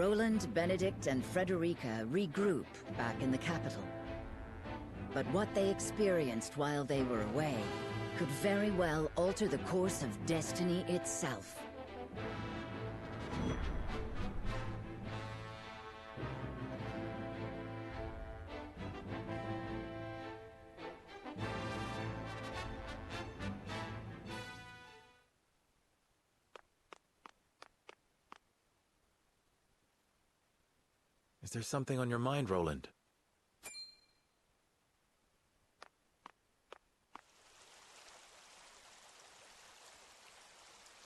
Roland, Benedict, and Frederica regroup back in the capital. But what they experienced while they were away could very well alter the course of destiny itself. Is there something on your mind, Roland?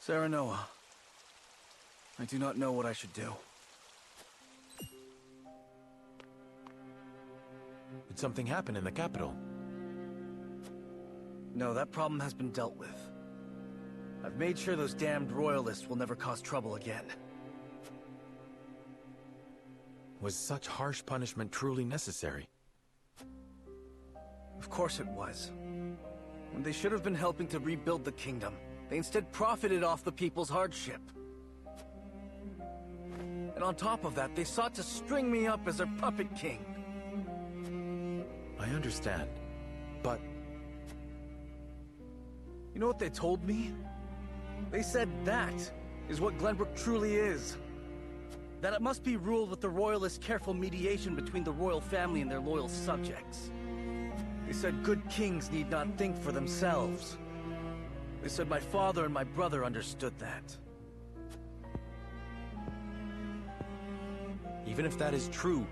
Serenoa, I do not know what I should do. Did something happen in the capital? No, that problem has been dealt with. I've made sure those damned royalists will never cause trouble again. Was such harsh punishment truly necessary? Of course it was. When they should have been helping to rebuild the kingdom, they instead profited off the people's hardship. And on top of that, they sought to string me up as their puppet king. I understand, but... You know what they told me? They said that is what Glenbrook truly is. That it must be ruled with the royalists' careful mediation between the royal family and their loyal subjects. They said good kings need not think for themselves. They said my father and my brother understood that. Even if that is true,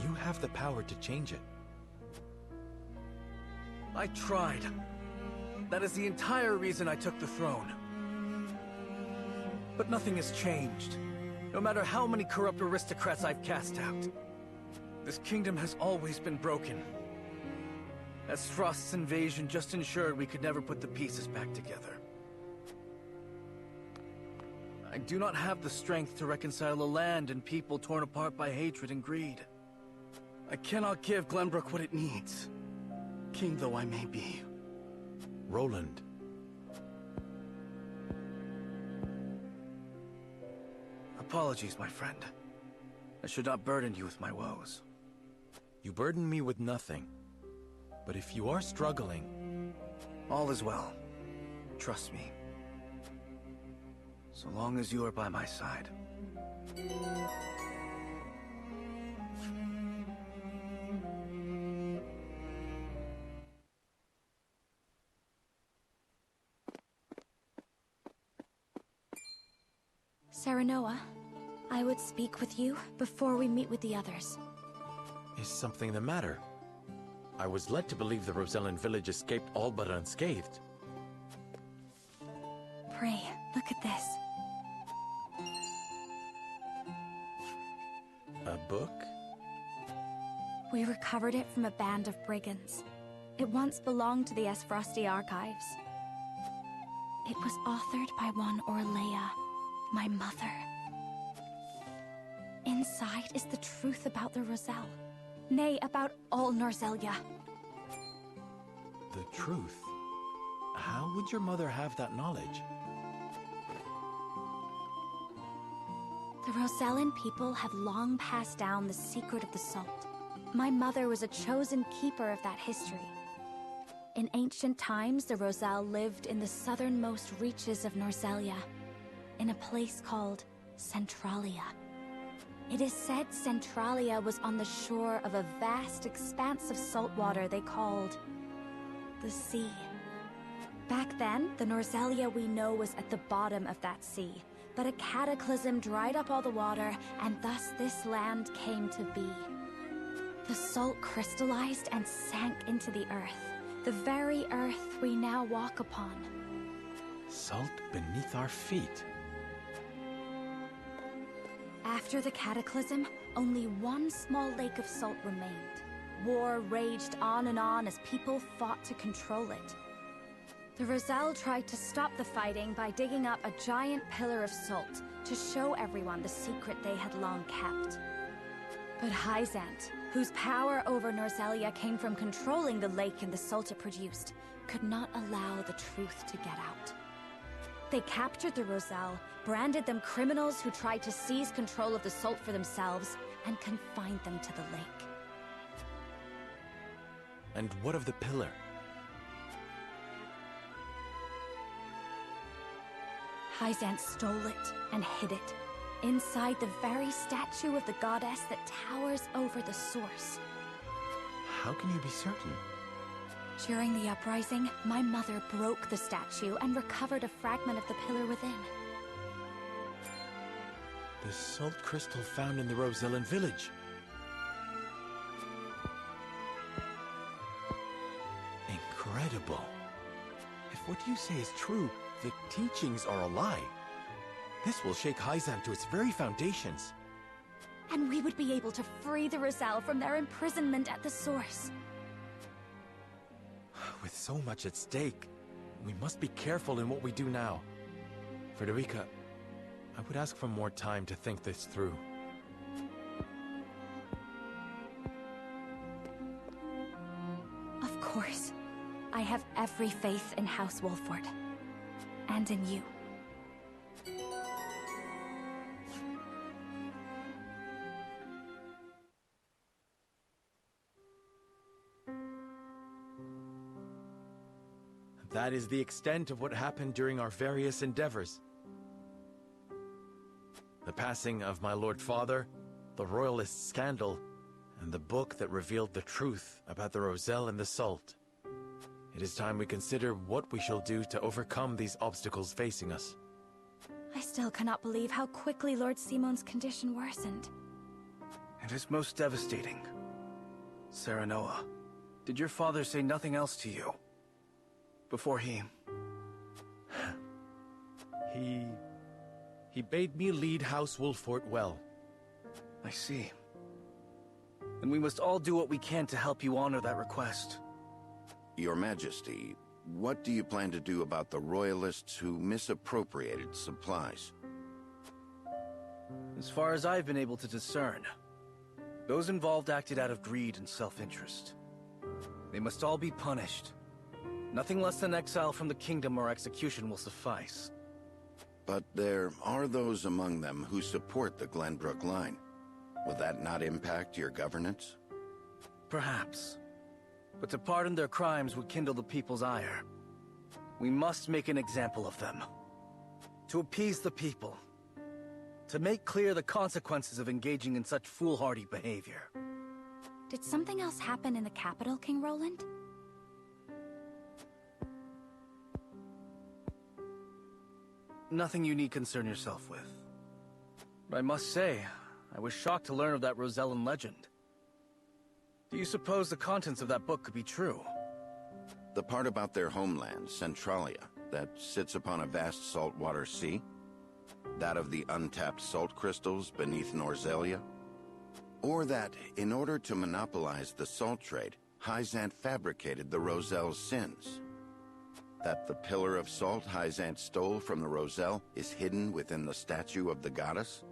you have the power to change it. I tried. That is the entire reason I took the throne. But nothing has changed. No matter how many corrupt aristocrats I've cast out. This kingdom has always been broken. As Frost's invasion just ensured we could never put the pieces back together. I do not have the strength to reconcile a land and people torn apart by hatred and greed. I cannot give Glenbrook what it needs, king though I may be. Roland. Apologies, my friend. I should not burden you with my woes. You burden me with nothing. But if you are struggling... All is well. Trust me. So long as you are by my side. Serenoa, I would speak with you before we meet with the others. Is something the matter? I was led to believe the Rosellan village escaped all but unscathed. Pray, look at this. A book? We recovered it from a band of brigands. It once belonged to the Esfrosti archives. It was authored by one Orlea, my mother. Inside is the truth about the Roselle. Nay, about all Norzelia. The truth? How would your mother have that knowledge? The Rosellan people have long passed down the secret of the salt. My mother was a chosen keeper of that history. In ancient times, the Roselle lived in the southernmost reaches of Norzelia, in a place called Centralia. It is said Centralia was on the shore of a vast expanse of salt water they called the sea. Back then, the Norzelia we know was at the bottom of that sea, but a cataclysm dried up all the water, and thus this land came to be. The salt crystallized and sank into the earth, the very earth we now walk upon. Salt beneath our feet. After the cataclysm, only one small lake of salt remained. War raged on and on as people fought to control it. The Roselle tried to stop the fighting by digging up a giant pillar of salt to show everyone the secret they had long kept. But Hyzant, whose power over Norzelia came from controlling the lake and the salt it produced, could not allow the truth to get out. They captured the Roselle, branded them criminals who tried to seize control of the salt for themselves, and confined them to the lake. And what of the pillar? Hyzant stole it and hid it, inside the very statue of the goddess that towers over the source. How can you be certain? During the uprising, my mother broke the statue and recovered a fragment of the pillar within. The salt crystal found in the Rosellan village. Incredible. If what you say is true, the teachings are a lie. This will shake Hyzant to its very foundations. And we would be able to free the Roselle from their imprisonment at the source. With so much at stake, we must be careful in what we do now. Frederica, I would ask for more time to think this through. Of course. I have every faith in House Wolford. And in you. That is the extent of what happened during our various endeavors. The passing of my Lord Father, the Royalist scandal, and the book that revealed the truth about the Roselle and the Salt. It is time we consider what we shall do to overcome these obstacles facing us. I still cannot believe how quickly Lord Simon's condition worsened. It is most devastating. Serenoa, did your father say nothing else to you? Before he... He bade me lead House Wolford well. I see. Then we must all do what we can to help you honor that request. Your Majesty, what do you plan to do about the Royalists who misappropriated supplies? As far as I've been able to discern, those involved acted out of greed and self-interest. They must all be punished. Nothing less than exile from the kingdom or execution will suffice. But there are those among them who support the Glenbrook line. Will that not impact your governance? Perhaps. But to pardon their crimes would kindle the people's ire. We must make an example of them. To appease the people. To make clear the consequences of engaging in such foolhardy behavior. Did something else happen in the capital, King Roland? Nothing you need concern yourself with. But I must say, I was shocked to learn of that Rosellan legend. Do you suppose the contents of that book could be true? The part about their homeland, Centralia, that sits upon a vast saltwater sea? That of the untapped salt crystals beneath Norzelia? Or that, in order to monopolize the salt trade, Hyzant fabricated the Roselle's sins? That the pillar of salt Hyzant stole from the Roselle is hidden within the statue of the goddess?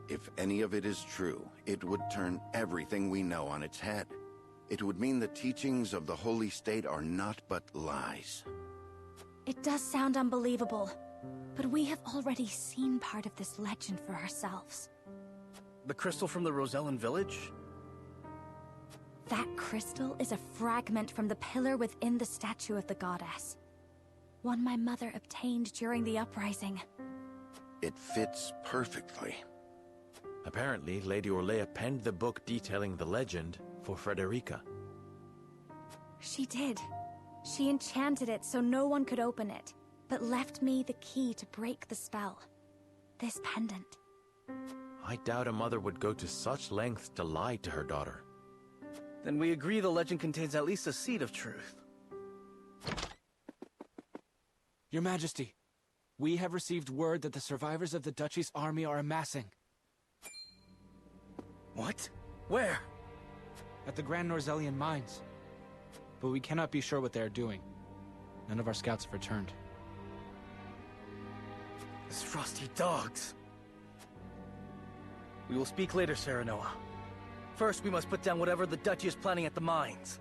If any of it is true, it would turn everything we know on its head. It would mean the teachings of the Holy State are not but lies. It does sound unbelievable, but we have already seen part of this legend for ourselves. The crystal from the Rosellan village? That crystal is a fragment from the pillar within the statue of the goddess. One my mother obtained during the uprising. It fits perfectly. Apparently, Lady Orlea penned the book detailing the legend for Frederica. She did. She enchanted it so no one could open it, but left me the key to break the spell. This pendant. I doubt a mother would go to such lengths to lie to her daughter. Then we agree the legend contains at least a seed of truth. Your Majesty, we have received word that the survivors of the Duchy's army are amassing. What? Where? At the Grand Norzellian mines. But we cannot be sure what they are doing. None of our scouts have returned. These frosty dogs. We will speak later, Serenoa. First, we must put down whatever the Duchy is planning at the mines.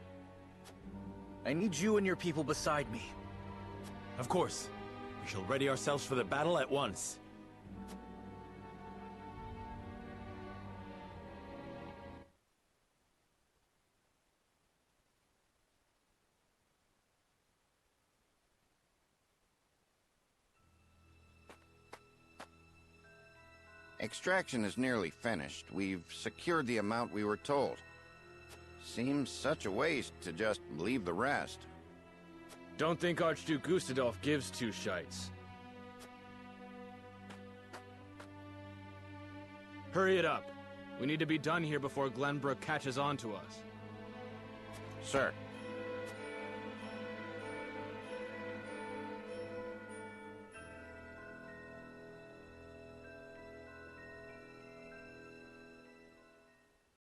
I need you and your people beside me. Of course. We shall ready ourselves for the battle at once. Extraction is nearly finished. We've secured the amount we were told. Seems such a waste to just leave the rest. Don't think Archduke Gustadolf gives two shites. Hurry it up. We need to be done here before Glenbrook catches on to us. Sir.